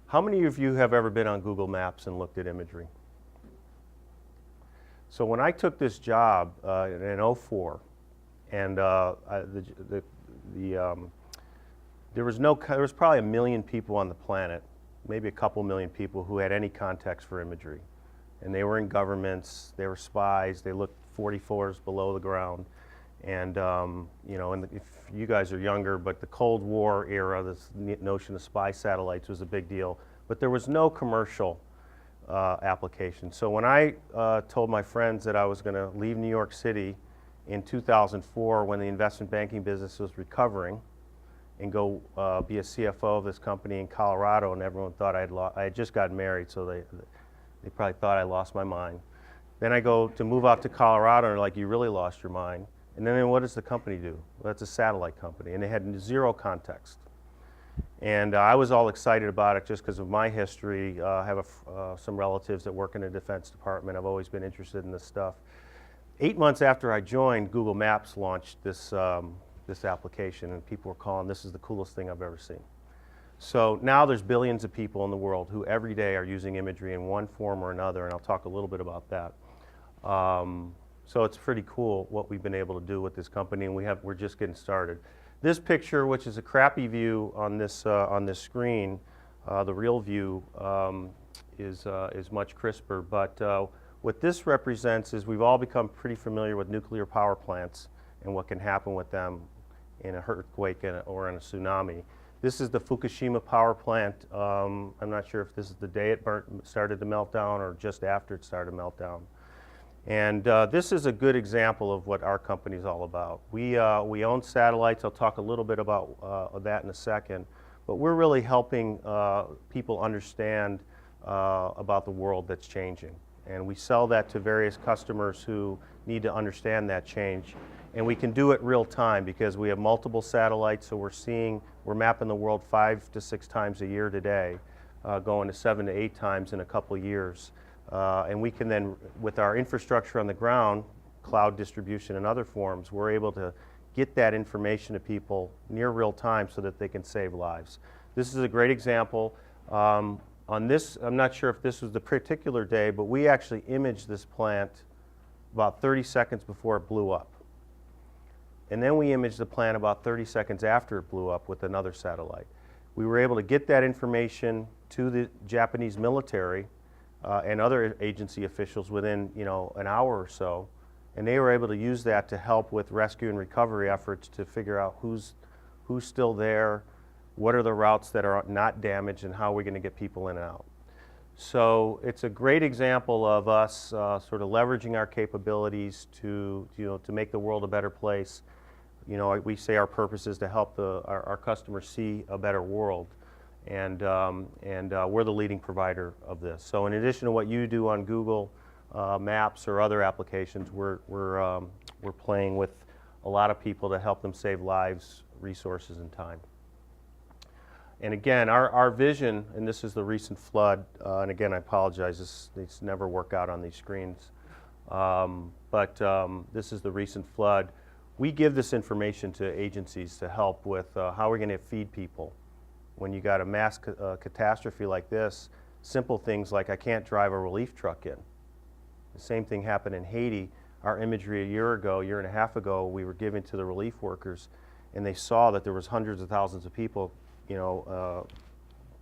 How many of you have ever been on Google Maps and looked at imagery? So when I took this job in '04, and there was probably 1 million people on the planet, maybe a couple million people who had any context for imagery. And they were in governments, they were spies, they looked 40 floors below the ground. And you know, if you guys are younger, but the Cold War era, this notion of spy satellites was a big deal. But there was no commercial application. So when I told my friends that I was going to leave New York City in 2004 when the investment banking business was recovering and go be a CFO of this company in Colorado, and everyone thought I had just gotten married, so they probably thought I lost my mind. Then I go to move out to Colorado, and they're like, you really lost your mind. And then what does the company do? Well, that's a satellite company, and they had zero context. And I was all excited about it just because of my history. I have some relatives that work in the Defense Department. I've always been interested in this stuff. 8 months after I joined, Google Maps launched this application, and people were calling, this is the coolest thing I've ever seen. So now there's billions of people in the world who every day are using imagery in one form or another, and I'll talk a little bit about that. So it's pretty cool what we've been able to do with this company, and we're just getting started. This picture, which is a crappy view on this screen, the real view is much crisper. But what this represents is we've all become pretty familiar with nuclear power plants and what can happen with them in an earthquake or in a tsunami. This is the Fukushima power plant. I'm not sure if this is the day it started to melt down or just after it started to melt down. And this is a good example of what our company is all about. We own satellites. I'll talk a little bit about that in a second. But we're really helping people understand about the world that's changing. And we sell that to various customers who need to understand that change. And we can do it real time because we have multiple satellites, so we're mapping the world 5 to 6 times a year today, going to 7 to 8 times in a couple years. And we can then, with our infrastructure on the ground, cloud distribution and other forms, we're able to get that information to people near real time so that they can save lives. This is a great example. On this, I'm not sure if this was the particular day, but we actually imaged this plant about 30 seconds before it blew up. And then we imaged the plant about 30 seconds after it blew up with another satellite. We were able to get that information to the Japanese military and other agency officials within, an hour or so, and they were able to use that to help with rescue and recovery efforts to figure out who's still there, what are the routes that are not damaged, and how are we going to get people in and out. So it's a great example of us sort of leveraging our capabilities to make the world a better place. We say our purpose is to help our customers see a better world. And we're the leading provider of this. So in addition to what you do on Google Maps or other applications, we're playing with a lot of people to help them save lives, resources, and time. And again, our vision, and this is the recent flood, and again, I apologize, these never work out on these screens, but this is the recent flood. We give this information to agencies to help with how we're going to feed people. When you got a mass catastrophe like this, simple things like I can't drive a relief truck in. The same thing happened in Haiti. Our imagery a year and a half ago, we were giving to the relief workers, and they saw that there was hundreds of thousands of people,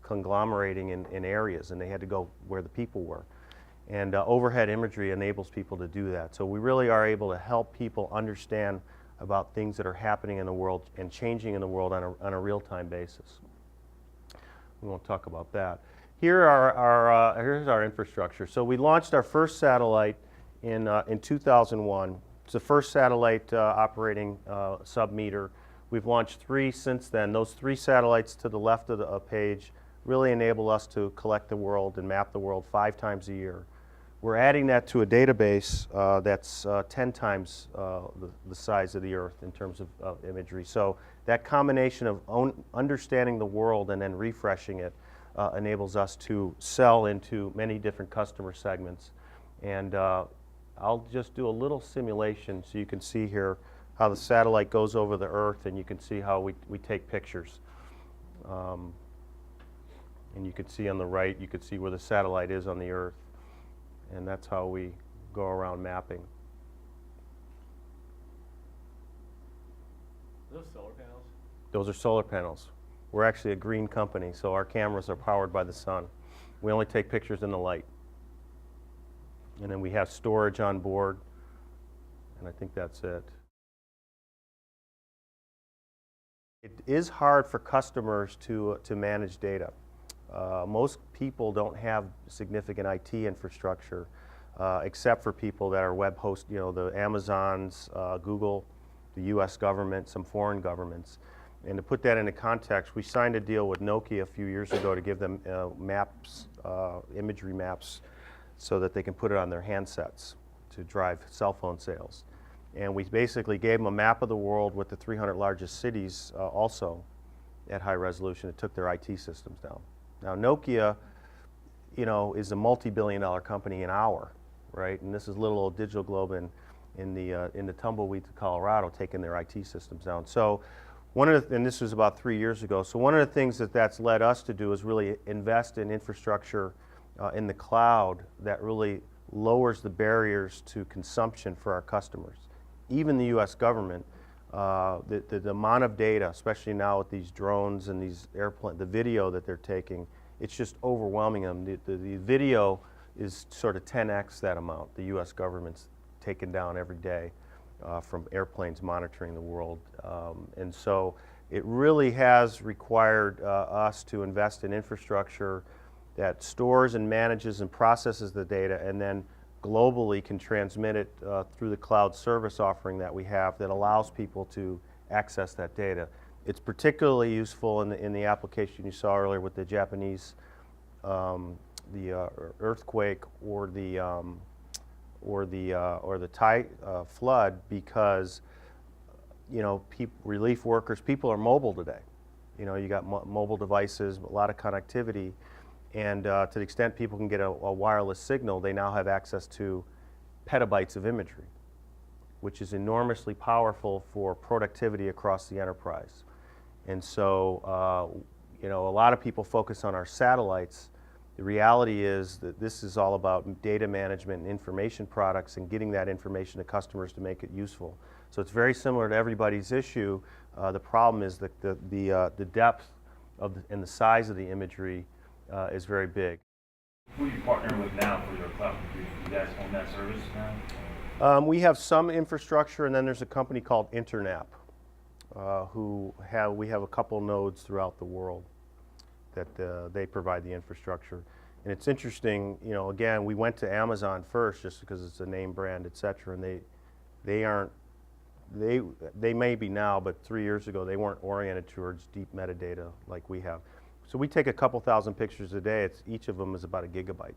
conglomerating in areas, and they had to go where the people were. And overhead imagery enables people to do that. So we really are able to help people understand about things that are happening in the world and changing in the world on a real-time basis. We won't talk about that. Here's our infrastructure. So we launched our first satellite in 2001. It's the first satellite operating sub-meter. We've launched 3 since then. Those 3 satellites to the left of the page really enable us to collect the world and map the world 5 times a year. We're adding that to a database that's 10 times the size of the Earth in terms of imagery. So that combination of understanding the world and then refreshing it enables us to sell into many different customer segments. And I'll just do a little simulation so you can see here how the satellite goes over the Earth, and you can see how we take pictures. And you can see on the right, you can see where the satellite is on the Earth. And that's how we go around mapping. Are those solar panels? Those are solar panels. We're actually a green company, so our cameras are powered by the sun. We only take pictures in the light. And then we have storage on board, and I think that's it. It is hard for customers to manage data. Most people don't have significant IT infrastructure, except for people that are web host, the Amazons, Google, the US government, some foreign governments. And to put that into context, we signed a deal with Nokia a few years ago to give them maps, imagery maps, so that they can put it on their handsets to drive cell phone sales. And we basically gave them a map of the world with the 300 largest cities also at high resolution. It took their IT systems down. Now Nokia, is a multi-billion-dollar company an hour, right? And this is little old DigitalGlobe in the tumbleweed to Colorado taking their IT systems down. So and this was about 3 years ago. So one of the things that's led us to do is really invest in infrastructure in the cloud that really lowers the barriers to consumption for our customers. Even the US government, the amount of data, especially now with these drones and these airplanes, the video that they're taking, it's just overwhelming them. The video is sort of 10x that amount the US government's taken down every day from airplanes monitoring the world. And so it really has required us to invest in infrastructure that stores and manages and processes the data, and then globally can transmit it through the cloud service offering that we have that allows people to access that data. It's particularly useful in the application you saw earlier with the Japanese, the earthquake or the Thai flood, because relief workers, people are mobile today. You got mobile devices, a lot of connectivity. And to the extent people can get a wireless signal, they now have access to petabytes of imagery, which is enormously powerful for productivity across the enterprise. And so, a lot of people focus on our satellites. The reality is that this is all about data management and information products and getting that information to customers to make it useful. So it's very similar to everybody's issue. The problem is that the depth and the size of the imagery is very big. Who are you partnering with now for your cloud computing? You guys own that service now? We have some infrastructure, and then there's a company called Internap, we have a couple nodes throughout the world that they provide the infrastructure. And it's interesting, again, we went to Amazon first just because it's a name brand, et cetera, and they may be now, but 3 years ago they weren't oriented towards deep metadata like we have. So we take a couple thousand pictures a day. Each of them is about a gigabyte.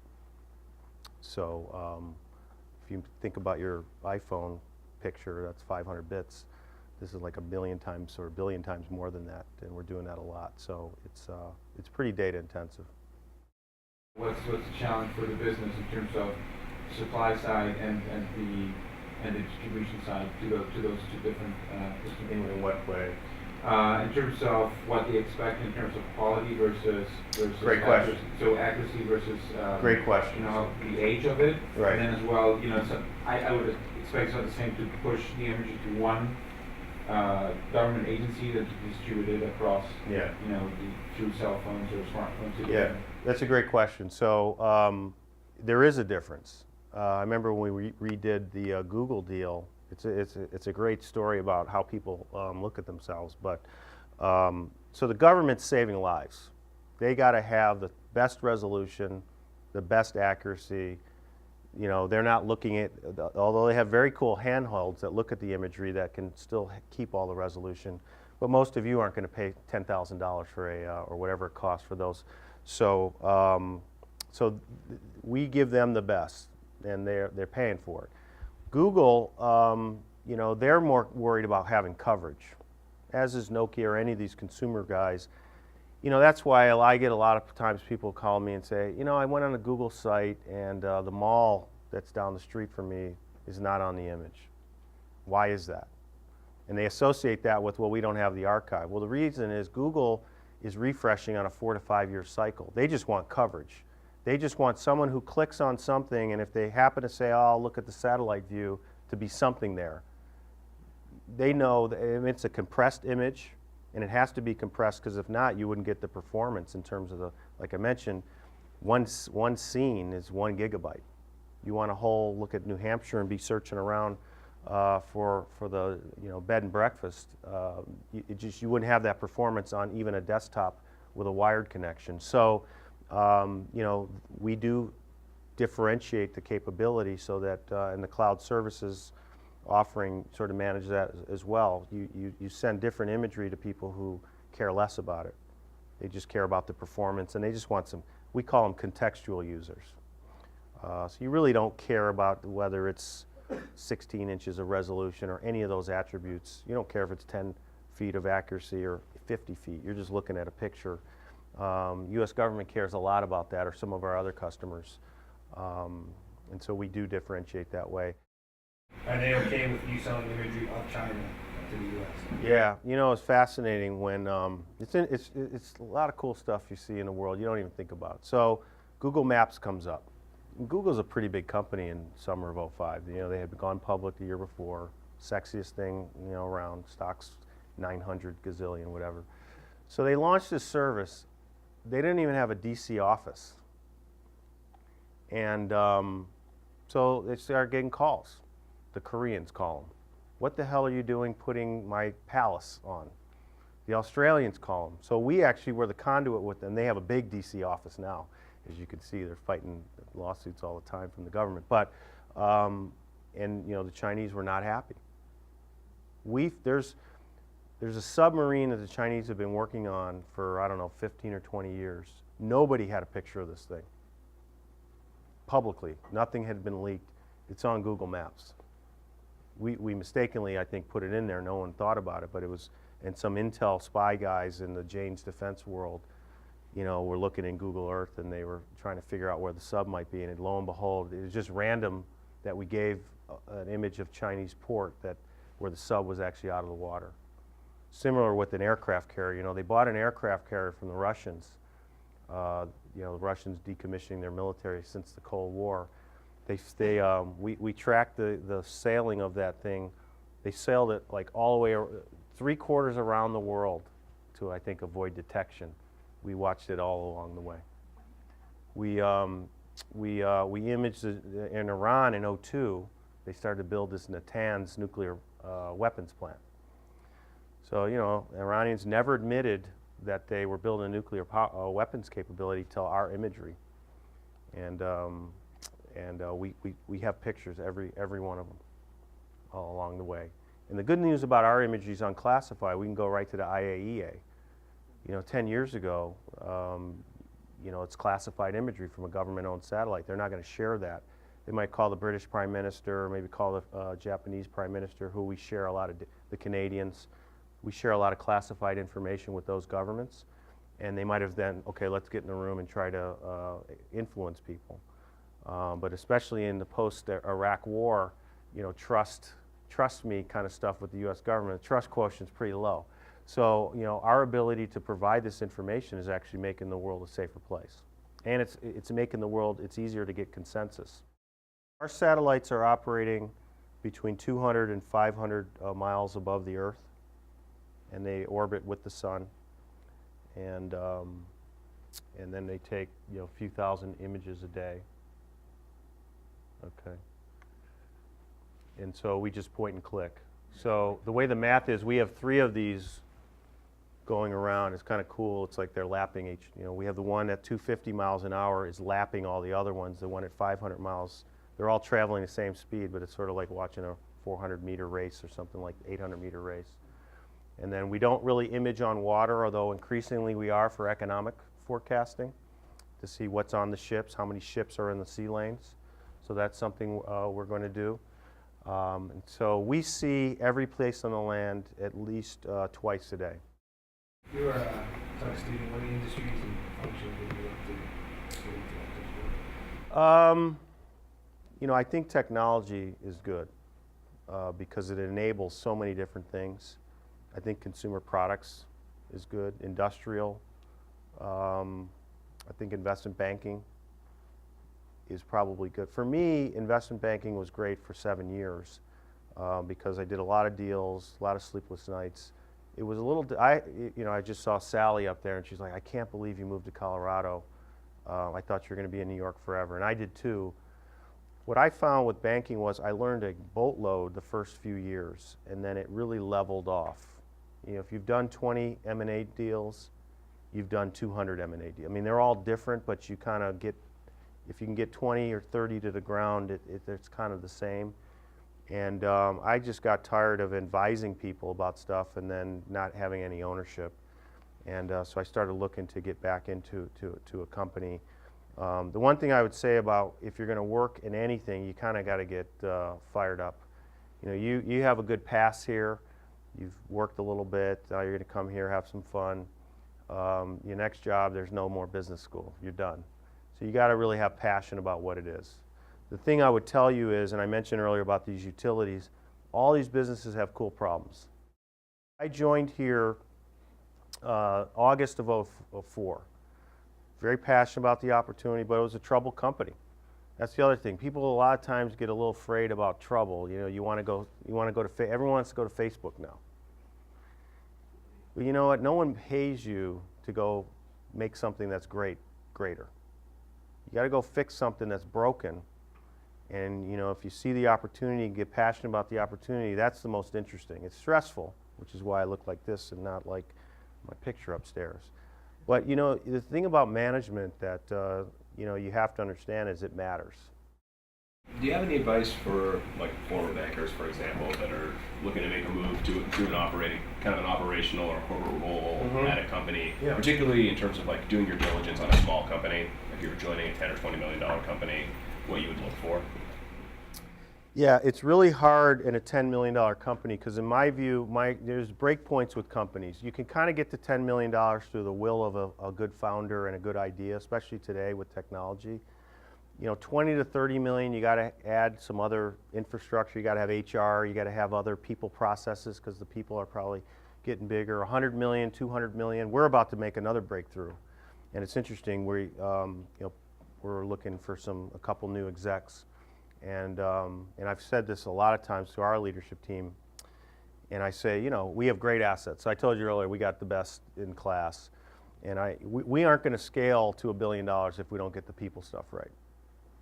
So if you think about your iPhone picture, that's 500 bits. This is like a billion times or a billion times more than that, and we're doing that a lot. So it's pretty data intensive. What's the challenge for the business in terms of supply side and the distribution side to those two different systems? In what way? In terms of what they expect in terms of quality versus Great question. So accuracy versus Great question. The age of it, Right. And then as well, so I would expect the same to push the imagery to one government agency that distributed across, through cell phones or smartphones. Yeah, that's a great question. So there is a difference. I remember when we redid the Google deal. It's a great story about how people look at themselves. But so the government's saving lives. They got to have the best resolution, the best accuracy. They're not looking at, although they have very cool handhelds that look at the imagery that can still keep all the resolution. But most of you aren't going to pay $10,000 for or whatever it costs for those. So we give them the best, and they're paying for it. Google, they're more worried about having coverage, as is Nokia or any of these consumer guys. That's why I get a lot of times people call me and say, I went on a Google site and the mall that's down the street from me is not on the image. Why is that? And they associate that with, well, we don't have the archive. Well, the reason is Google is refreshing on a 4 to 5 year cycle. They just want coverage. They just want someone who clicks on something, and if they happen to say, oh, I'll look at the satellite view, to be something there. They know that it's a compressed image, and it has to be compressed, because if not, you wouldn't get the performance in terms of the, like I mentioned, one scene is 1 gigabyte. You want a whole look at New Hampshire and be searching around for the bed and breakfast. You wouldn't have that performance on even a desktop with a wired connection. So we do differentiate the capability so that in the cloud services offering sort of manage that as well. You send different imagery to people who care less about it. They just care about the performance, and they just want some, we call them contextual users. So you really don't care about whether it's 16 inches of resolution or any of those attributes. You don't care if it's 10 feet of accuracy or 50 feet. You're just looking at a picture. U.S. government cares a lot about that, or some of our other customers. And so we do differentiate that way. Are they okay with you selling imagery of China to the U.S.? Yeah, it's fascinating when it's a lot of cool stuff you see in the world you don't even think about. So Google Maps comes up. And Google's a pretty big company in summer of '05. They had gone public the year before, sexiest thing around, stocks 900 gazillion, whatever. So they launched this service. They didn't even have a DC office, and so they started getting calls. The Koreans call them. What the hell are you doing putting my palace on? The Australians call them. So we actually were the conduit with them. They have a big DC office now. As you can see, they're fighting lawsuits all the time from the government. But, the Chinese were not happy. There's a submarine that the Chinese have been working on for, I don't know, 15 or 20 years. Nobody had a picture of this thing. Publicly. Nothing had been leaked. It's on Google Maps. We mistakenly, I think, put it in there. No one thought about it, but it was, and some intel spy guys in the Jane's defense world, were looking in Google Earth, and they were trying to figure out where the sub might be, and lo and behold, it was just random that we gave an image of Chinese port where the sub was actually out of the water. Similar with an aircraft carrier. They bought an aircraft carrier from the Russians. The Russians decommissioning their military since the Cold War. We tracked the sailing of that thing. They sailed it like all the way 3/4 around the world to, I think, avoid detection. We watched it all along the way. We imaged in Iran in '02. They started to build this Natanz nuclear weapons plant. So Iranians never admitted that they were building a nuclear weapons capability till our imagery, and we have pictures, every one of them, all along the way. And the good news about our imagery is unclassified. We can go right to the IAEA. 10 years ago, it's classified imagery from a government-owned satellite. They're not going to share that. They might call the British Prime Minister, or maybe call the Japanese Prime Minister, who we share a lot of, the Canadians. We share a lot of classified information with those governments. And they might have then, okay, let's get in the room and try to influence people. But especially in the post-Iraq war, trust me kind of stuff with the U.S. government, the trust quotient is pretty low. So, our ability to provide this information is actually making the world a safer place. And it's making the world, it's easier to get consensus. Our satellites are operating between 200 and 500 miles above the Earth, and they orbit with the sun. And then they take, a few thousand images a day. Okay. And so we just point and click. So the way the math is, we have 3 of these going around. It's kind of cool. It's like they're lapping each. We have the one at 250 miles an hour is lapping all the other ones. The one at 500 miles, they're all traveling the same speed, but it's sort of like watching a 400-meter race or something, like 800-meter race. And then we don't really image on water, although increasingly we are for economic forecasting to see what's on the ships, how many ships are in the sea lanes. So that's something we're going to do. And so we see every place on the land at least twice a day. You were a tech student. What industries and functions would you like to get into? I think technology is good because it enables so many different things. I think consumer products is good, industrial. I think investment banking is probably good. For me, investment banking was great for 7 years because I did a lot of deals, a lot of sleepless nights. It was a little, I just saw Sally up there and she's like, I can't believe you moved to Colorado. I thought you were going to be in New York forever, and I did too. What I found with banking was I learned a boatload the first few years, and then it really leveled off. If you've done 20 M&A deals, you've done 200 M&A deals. I mean, they're all different, but you kind of get, if you can get 20 or 30 to the ground, it's kind of the same. And I just got tired of advising people about stuff and then not having any ownership. And so I started looking to get back into a company. The one thing I would say about if you're going to work in anything, you kind of got to get fired up. You have a good pass here. You've worked a little bit. Now you're going to come here, have some fun. Your next job, there's no more business school. You're done. So you got to really have passion about what it is. The thing I would tell you is, and I mentioned earlier about these utilities, all these businesses have cool problems. I joined here August of 2004. Very passionate about the opportunity, but it was a troubled company. That's the other thing. People a lot of times get a little afraid about trouble. You want to go to, everyone wants to go to Facebook now. But you know what? No one pays you to go make something that's greater. You got to go fix something that's broken. And if you see the opportunity and get passionate about the opportunity, that's the most interesting. It's stressful, which is why I look like this and not like my picture upstairs. But the thing about management that you have to understand is it matters. Do you have any advice for like former bankers, for example, that are looking to make a move to an operational or corporate role at a company, particularly in terms of like doing your diligence on a small company, if you were joining a $10 or $20 million company, what you would look for? Yeah, it's really hard in a $10 million company because in my view, there's break points with companies. You can kind of get to $10 million through the will of a good founder and a good idea, especially today with technology. 20 to 30 million, you got to add some other infrastructure. You got to have HR, you got to have other people processes because the people are probably getting bigger. 100 million, 200 million. We're about to make another breakthrough, and it's interesting. We're looking for a couple new execs. And I've said this a lot of times to our leadership team, and I say, we have great assets. I told you earlier, we got the best in class, and we aren't going to scale to $1 billion if we don't get the people stuff right.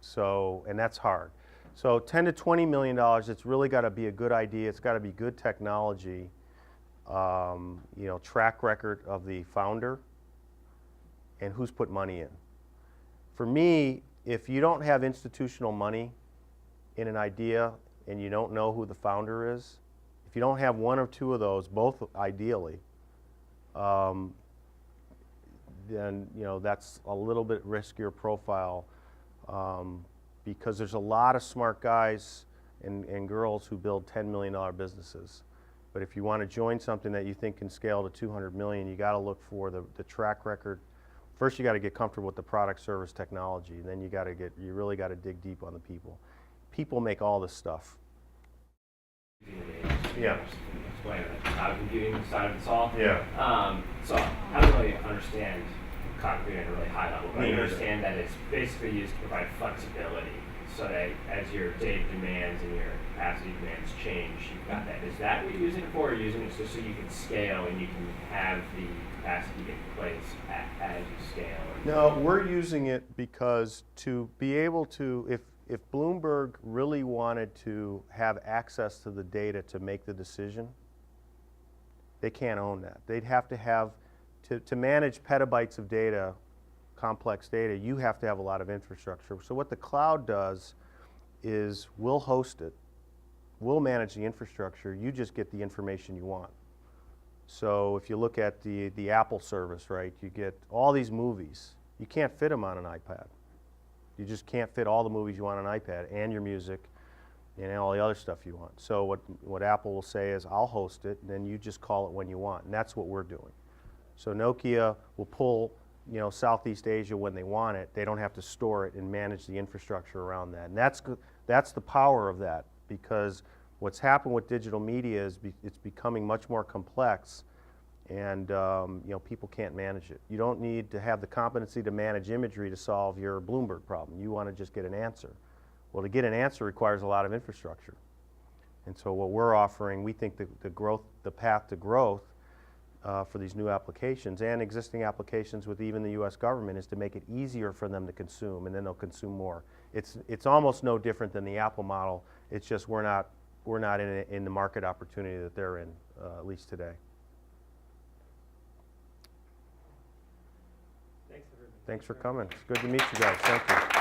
So, and that's hard. So 10 to 20 million dollars, it's really got to be a good idea. It's got to be good technology, track record of the founder, and who's put money in. For me, if you don't have institutional money in an idea and you don't know who the founder is, if you don't have one or two of those, both ideally, then that's a little bit riskier profile because there's a lot of smart guys and girls who build $10 million businesses. But if you want to join something that you think can scale to 200 million, you got to look for the track record. First, you got to get comfortable with the product, service, technology, and then you really got to dig deep on the people. People make all this stuff. Yeah. Explain the cloud computing side of it all. Yeah. So I don't really understand cloud computing at a really high level, but I understand that it's basically used to provide flexibility so that as your data demands and your capacity demands change, you've got that. Is that what you're using it for, or are you using it just so you can scale and you can have the capacity in place as you scale? No, we're using it because to be able to, if Bloomberg really wanted to have access to the data to make the decision, they can't own that. They'd have to have, to manage petabytes of data, complex data, you have to have a lot of infrastructure. So what the cloud does is we'll host it, we'll manage the infrastructure, you just get the information you want. So if you look at the Apple service, right, you get all these movies. You can't fit them on an iPad. You just can't fit all the movies you want on an iPad and your music and all the other stuff you want. So what Apple will say is, I'll host it, and then you just call it when you want, and that's what we're doing. So Nokia will pull Southeast Asia when they want it. They don't have to store it and manage the infrastructure around that. And that's the power of that, because what's happened with digital media is it's becoming much more complex, And you know, people can't manage it. You don't need to have the competency to manage imagery to solve your Bloomberg problem. You want to just get an answer. Well, to get an answer requires a lot of infrastructure. And so what we're offering, we think the path to growth for these new applications and existing applications with even the U.S. government is to make it easier for them to consume, and then they'll consume more. It's almost no different than the Apple model. It's just we're not in the market opportunity that they're in, at least today. Thanks, everybody. Thanks for coming. It's good to meet you guys. Thank you.